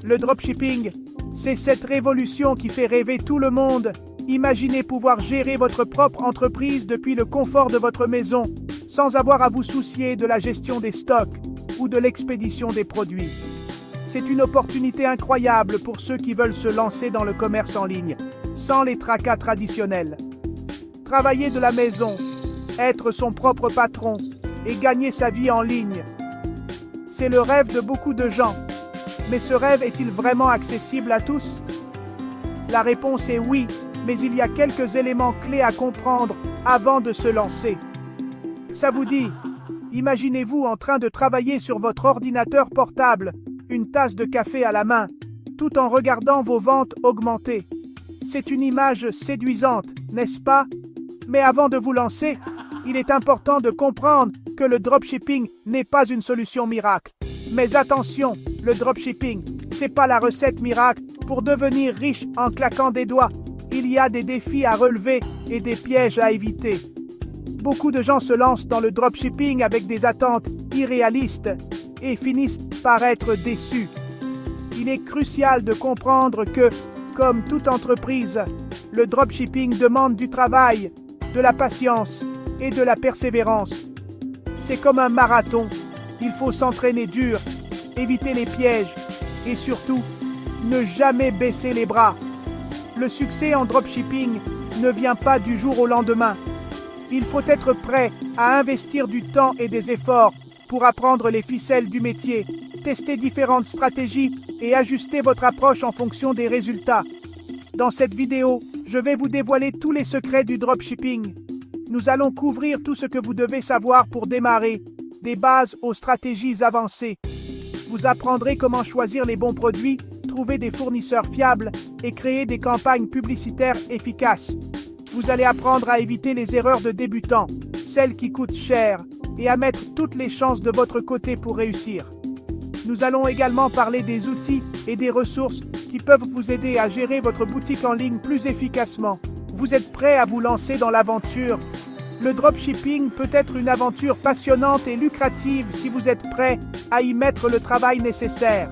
Le dropshipping, c'est cette révolution qui fait rêver tout le monde. Imaginez pouvoir gérer votre propre entreprise depuis le confort de votre maison, sans avoir à vous soucier de la gestion des stocks ou de l'expédition des produits. C'est une opportunité incroyable pour ceux qui veulent se lancer dans le commerce en ligne, sans les tracas traditionnels. Travailler de la maison, être son propre patron et gagner sa vie en ligne. C'est le rêve de beaucoup de gens. Mais ce rêve est-il vraiment accessible à tous? La réponse est oui, mais il y a quelques éléments clés à comprendre avant de se lancer. Ça vous dit? Imaginez-vous en train de travailler sur votre ordinateur portable, une tasse de café à la main, tout en regardant vos ventes augmenter. C'est une image séduisante, n'est-ce pas? Mais avant de vous lancer, il est important de comprendre que le dropshipping n'est pas une solution miracle. Mais attention, le dropshipping, c'est pas la recette miracle pour devenir riche en claquant des doigts. Il y a des défis à relever et des pièges à éviter. Beaucoup de gens se lancent dans le dropshipping avec des attentes irréalistes et finissent par être déçus. Il est crucial de comprendre que, comme toute entreprise, le dropshipping demande du travail, de la patience et de la persévérance. C'est comme un marathon. Il faut s'entraîner dur, éviter les pièges et surtout, ne jamais baisser les bras. Le succès en dropshipping ne vient pas du jour au lendemain. Il faut être prêt à investir du temps et des efforts pour apprendre les ficelles du métier, tester différentes stratégies et ajuster votre approche en fonction des résultats. Dans cette vidéo, je vais vous dévoiler tous les secrets du dropshipping. Nous allons couvrir tout ce que vous devez savoir pour démarrer, des bases aux stratégies avancées. Vous apprendrez comment choisir les bons produits, trouver des fournisseurs fiables et créer des campagnes publicitaires efficaces. Vous allez apprendre à éviter les erreurs de débutants, celles qui coûtent cher, et à mettre toutes les chances de votre côté pour réussir. Nous allons également parler des outils et des ressources qui peuvent vous aider à gérer votre boutique en ligne plus efficacement. Vous êtes prêt à vous lancer dans l'aventure? Le dropshipping peut être une aventure passionnante et lucrative si vous êtes prêt à y mettre le travail nécessaire.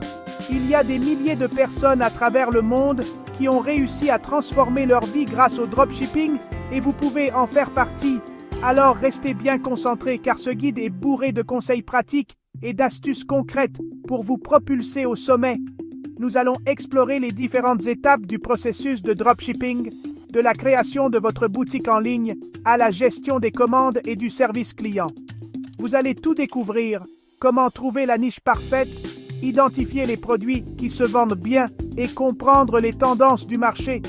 Il y a des milliers de personnes à travers le monde qui ont réussi à transformer leur vie grâce au dropshipping et vous pouvez en faire partie. Alors restez bien concentrés car ce guide est bourré de conseils pratiques et d'astuces concrètes pour vous propulser au sommet. Nous allons explorer les différentes étapes du processus de dropshipping, de la création de votre boutique en ligne à la gestion des commandes et du service client. Vous allez tout découvrir, comment trouver la niche parfaite, identifier les produits qui se vendent bien et comprendre les tendances du marché.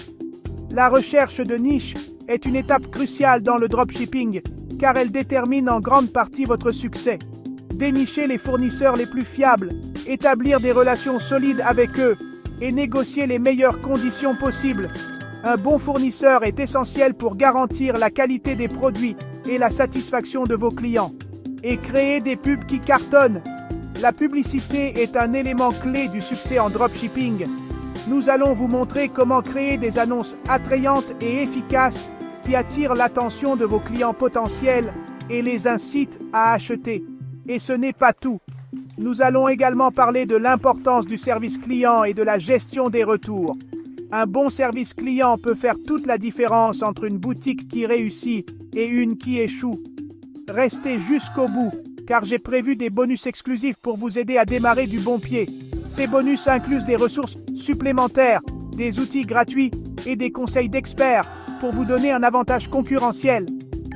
La recherche de niche est une étape cruciale dans le dropshipping car elle détermine en grande partie votre succès. Dénicher les fournisseurs les plus fiables, établir des relations solides avec eux et négocier les meilleures conditions possibles. Un bon fournisseur est essentiel pour garantir la qualité des produits et la satisfaction de vos clients. Et créer des pubs qui cartonnent. La publicité est un élément clé du succès en dropshipping. Nous allons vous montrer comment créer des annonces attrayantes et efficaces qui attirent l'attention de vos clients potentiels et les incitent à acheter. Et ce n'est pas tout. Nous allons également parler de l'importance du service client et de la gestion des retours. Un bon service client peut faire toute la différence entre une boutique qui réussit et une qui échoue. Restez jusqu'au bout, car j'ai prévu des bonus exclusifs pour vous aider à démarrer du bon pied. Ces bonus incluent des ressources supplémentaires, des outils gratuits et des conseils d'experts pour vous donner un avantage concurrentiel.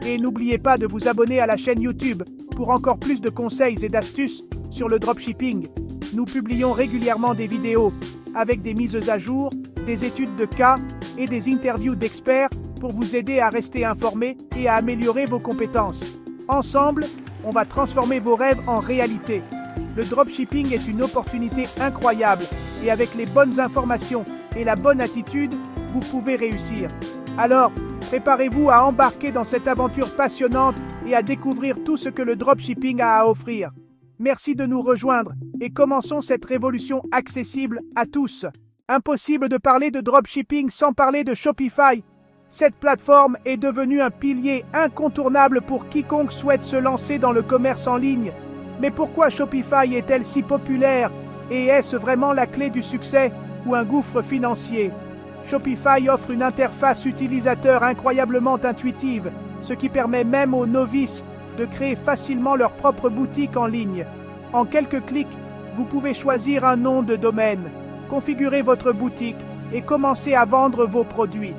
Et n'oubliez pas de vous abonner à la chaîne YouTube pour encore plus de conseils et d'astuces sur le dropshipping. Nous publions régulièrement des vidéos avec des mises à jour, des études de cas et des interviews d'experts pour vous aider à rester informé et à améliorer vos compétences. Ensemble, on va transformer vos rêves en réalité. Le dropshipping est une opportunité incroyable et avec les bonnes informations et la bonne attitude, vous pouvez réussir. Alors, préparez-vous à embarquer dans cette aventure passionnante et à découvrir tout ce que le dropshipping a à offrir. Merci de nous rejoindre et commençons cette révolution accessible à tous. Impossible de parler de dropshipping sans parler de Shopify. Cette plateforme est devenue un pilier incontournable pour quiconque souhaite se lancer dans le commerce en ligne. Mais pourquoi Shopify est-elle si populaire Et est-ce vraiment la clé du succès ou un gouffre financier? Shopify offre une interface utilisateur incroyablement intuitive, ce qui permet même aux novices de créer facilement leur propre boutique en ligne. En quelques clics, vous pouvez choisir un nom de domaine, configurer votre boutique et commencer à vendre vos produits.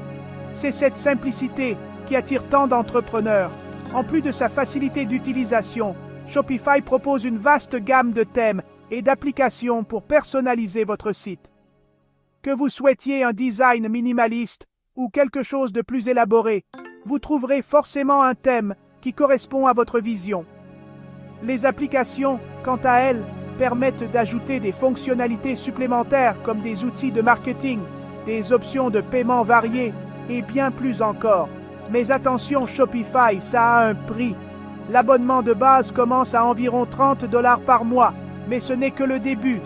C'est cette simplicité qui attire tant d'entrepreneurs. En plus de sa facilité d'utilisation, Shopify propose une vaste gamme de thèmes et d'applications pour personnaliser votre site. Que vous souhaitiez un design minimaliste ou quelque chose de plus élaboré, vous trouverez forcément un thème qui correspond à votre vision. Les applications, quant à elles, permettent d'ajouter des fonctionnalités supplémentaires comme des outils de marketing, des options de paiement variées et bien plus encore. Mais attention, Shopify, ça a un prix. L'abonnement de base commence à environ 30 $ par mois, mais ce n'est que le début.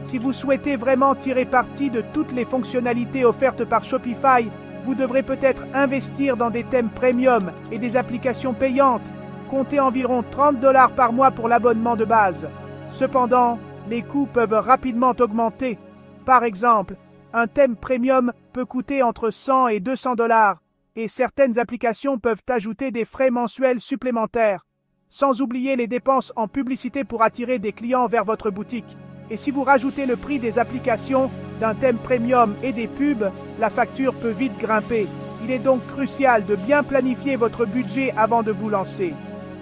Si vous souhaitez vraiment tirer parti de toutes les fonctionnalités offertes par Shopify, vous devrez peut-être investir dans des thèmes premium et des applications payantes. Comptez environ 30 $ par mois pour l'abonnement de base. Cependant, les coûts peuvent rapidement augmenter. Par exemple, un thème premium peut coûter entre 100 et 200 $, et certaines applications peuvent ajouter des frais mensuels supplémentaires. Sans oublier les dépenses en publicité pour attirer des clients vers votre boutique. Et si vous rajoutez le prix des applications, d'un thème premium et des pubs, la facture peut vite grimper. Il est donc crucial de bien planifier votre budget avant de vous lancer.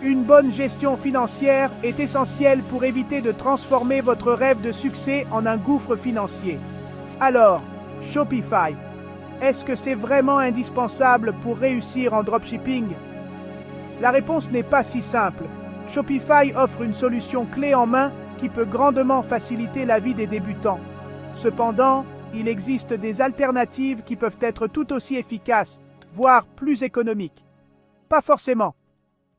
Une bonne gestion financière est essentielle pour éviter de transformer votre rêve de succès en un gouffre financier. Alors, Shopify, est-ce que c'est vraiment indispensable pour réussir en dropshipping? La réponse n'est pas si simple. Shopify offre une solution clé en main qui peut grandement faciliter la vie des débutants. Cependant, il existe des alternatives qui peuvent être tout aussi efficaces, voire plus économiques. Pas forcément.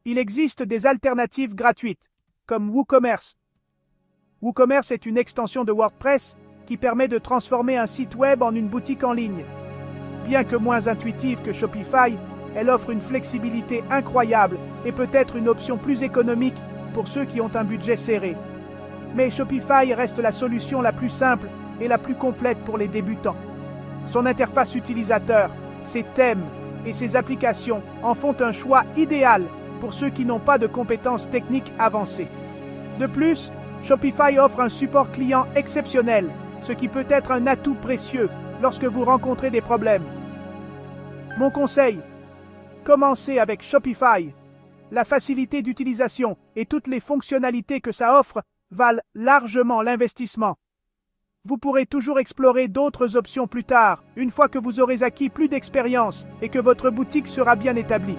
Il existe des alternatives gratuites, comme WooCommerce. WooCommerce est une extension de WordPress qui permet de transformer un site web en une boutique en ligne. Bien que moins intuitive que Shopify, elle offre une flexibilité incroyable et peut être une option plus économique pour ceux qui ont un budget serré. Mais Shopify reste la solution la plus simple et la plus complète pour les débutants. Son interface utilisateur, ses thèmes et ses applications en font un choix idéal pour ceux qui n'ont pas de compétences techniques avancées. De plus, Shopify offre un support client exceptionnel, ce qui peut être un atout précieux lorsque vous rencontrez des problèmes. Mon conseil, commencez avec Shopify. La facilité d'utilisation et toutes les fonctionnalités que ça offre valent largement l'investissement. Vous pourrez toujours explorer d'autres options plus tard, une fois que vous aurez acquis plus d'expérience et que votre boutique sera bien établie.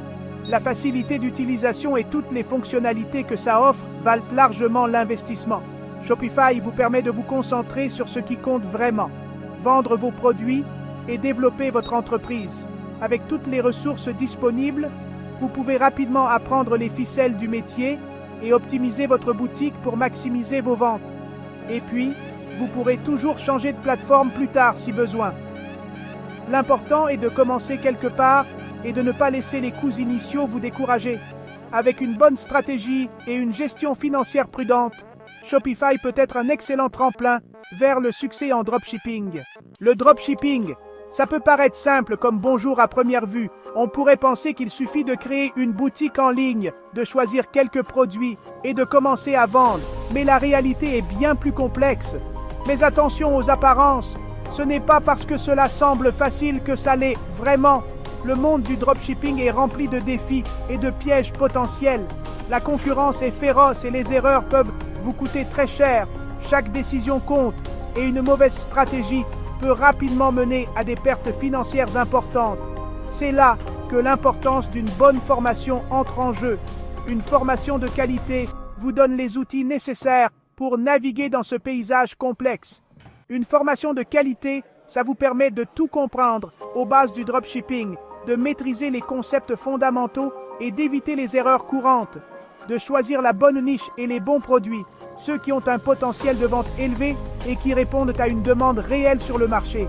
La facilité d'utilisation et toutes les fonctionnalités que ça offre valent largement l'investissement. Shopify vous permet de vous concentrer sur ce qui compte vraiment, vendre vos produits et développer votre entreprise. Avec toutes les ressources disponibles, vous pouvez rapidement apprendre les ficelles du métier et optimiser votre boutique pour maximiser vos ventes. Et puis, vous pourrez toujours changer de plateforme plus tard si besoin. L'important est de commencer quelque part et de ne pas laisser les coûts initiaux vous décourager. Avec une bonne stratégie et une gestion financière prudente, Shopify peut être un excellent tremplin vers le succès en dropshipping. Le dropshipping, ça peut paraître simple comme bonjour à première vue. On pourrait penser qu'il suffit de créer une boutique en ligne, de choisir quelques produits et de commencer à vendre. Mais la réalité est bien plus complexe. Mais attention aux apparences, ce n'est pas parce que cela semble facile que ça l'est vraiment. Le monde du dropshipping est rempli de défis et de pièges potentiels. La concurrence est féroce et les erreurs peuvent vous coûter très cher. Chaque décision compte et une mauvaise stratégie peut rapidement mener à des pertes financières importantes. C'est là que l'importance d'une bonne formation entre en jeu. Une formation de qualité vous donne les outils nécessaires pour naviguer dans ce paysage complexe. Une formation de qualité, ça vous permet de tout comprendre aux bases du dropshipping, de maîtriser les concepts fondamentaux et d'éviter les erreurs courantes, de choisir la bonne niche et les bons produits, ceux qui ont un potentiel de vente élevé et qui répondent à une demande réelle sur le marché,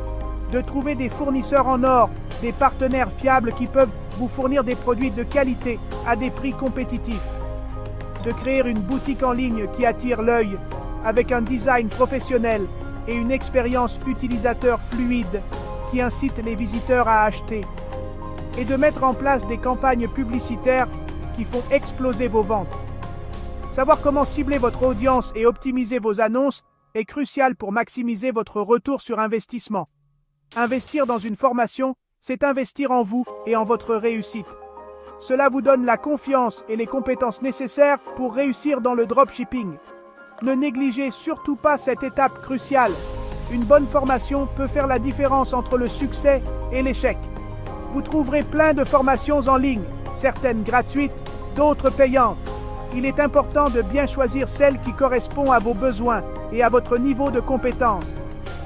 de trouver des fournisseurs en or, des partenaires fiables qui peuvent vous fournir des produits de qualité à des prix compétitifs, de créer une boutique en ligne qui attire l'œil avec un design professionnel et une expérience utilisateur fluide qui incite les visiteurs à acheter. Et de mettre en place des campagnes publicitaires qui font exploser vos ventes. Savoir comment cibler votre audience et optimiser vos annonces est crucial pour maximiser votre retour sur investissement. Investir dans une formation, c'est investir en vous et en votre réussite. Cela vous donne la confiance et les compétences nécessaires pour réussir dans le dropshipping. Ne négligez surtout pas cette étape cruciale. Une bonne formation peut faire la différence entre le succès et l'échec. Vous trouverez plein de formations en ligne, certaines gratuites, d'autres payantes. Il est important de bien choisir celle qui correspond à vos besoins et à votre niveau de compétence.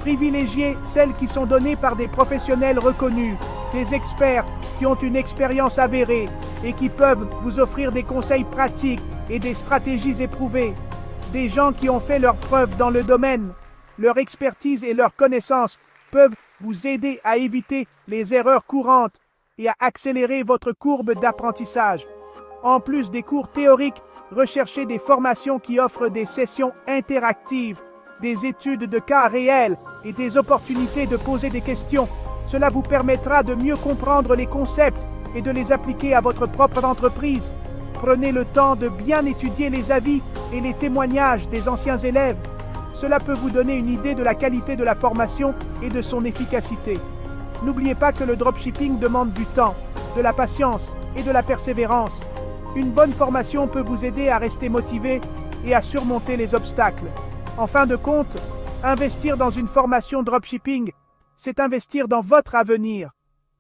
Privilégiez celles qui sont données par des professionnels reconnus, des experts qui ont une expérience avérée et qui peuvent vous offrir des conseils pratiques et des stratégies éprouvées. Des gens qui ont fait leurs preuves dans le domaine. Leur expertise et leurs connaissances peuvent vous aider à éviter les erreurs courantes et à accélérer votre courbe d'apprentissage. En plus des cours théoriques, recherchez des formations qui offrent des sessions interactives, des études de cas réels et des opportunités de poser des questions. Cela vous permettra de mieux comprendre les concepts et de les appliquer à votre propre entreprise. Prenez le temps de bien étudier les avis et les témoignages des anciens élèves. Cela peut vous donner une idée de la qualité de la formation et de son efficacité. N'oubliez pas que le dropshipping demande du temps, de la patience et de la persévérance. Une bonne formation peut vous aider à rester motivé et à surmonter les obstacles. En fin de compte, investir dans une formation dropshipping, c'est investir dans votre avenir.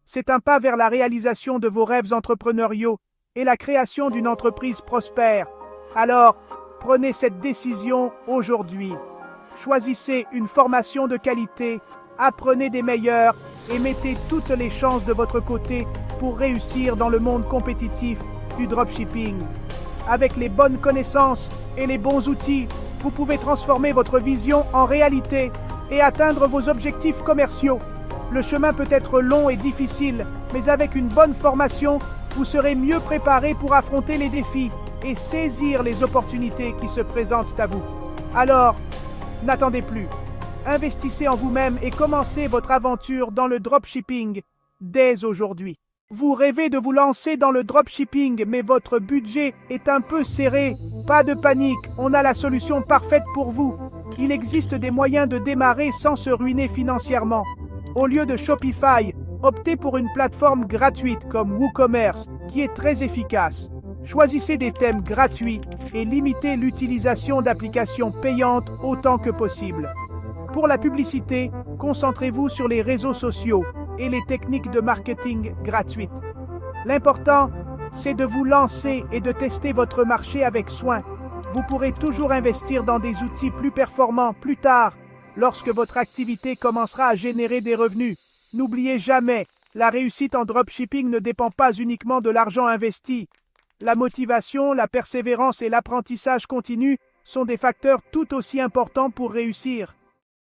C'est un pas vers la réalisation de vos rêves entrepreneuriaux et la création d'une entreprise prospère. Alors, prenez cette décision aujourd'hui. Choisissez une formation de qualité, apprenez des meilleurs et mettez toutes les chances de votre côté pour réussir dans le monde compétitif du dropshipping. Avec les bonnes connaissances et les bons outils, vous pouvez transformer votre vision en réalité et atteindre vos objectifs commerciaux. Le chemin peut être long et difficile, mais avec une bonne formation, vous serez mieux préparé pour affronter les défis et saisir les opportunités qui se présentent à vous. Alors, n'attendez plus. Investissez en vous-même et commencez votre aventure dans le dropshipping dès aujourd'hui. Vous rêvez de vous lancer dans le dropshipping, mais votre budget est un peu serré. Pas de panique, on a la solution parfaite pour vous. Il existe des moyens de démarrer sans se ruiner financièrement. Au lieu de Shopify, optez pour une plateforme gratuite comme WooCommerce, qui est très efficace. Choisissez des thèmes gratuits et limitez l'utilisation d'applications payantes autant que possible. Pour la publicité, concentrez-vous sur les réseaux sociaux et les techniques de marketing gratuites. L'important, c'est de vous lancer et de tester votre marché avec soin. Vous pourrez toujours investir dans des outils plus performants plus tard, lorsque votre activité commencera à générer des revenus. N'oubliez jamais, la réussite en dropshipping ne dépend pas uniquement de l'argent investi. La motivation, la persévérance et l'apprentissage continu sont des facteurs tout aussi importants pour réussir.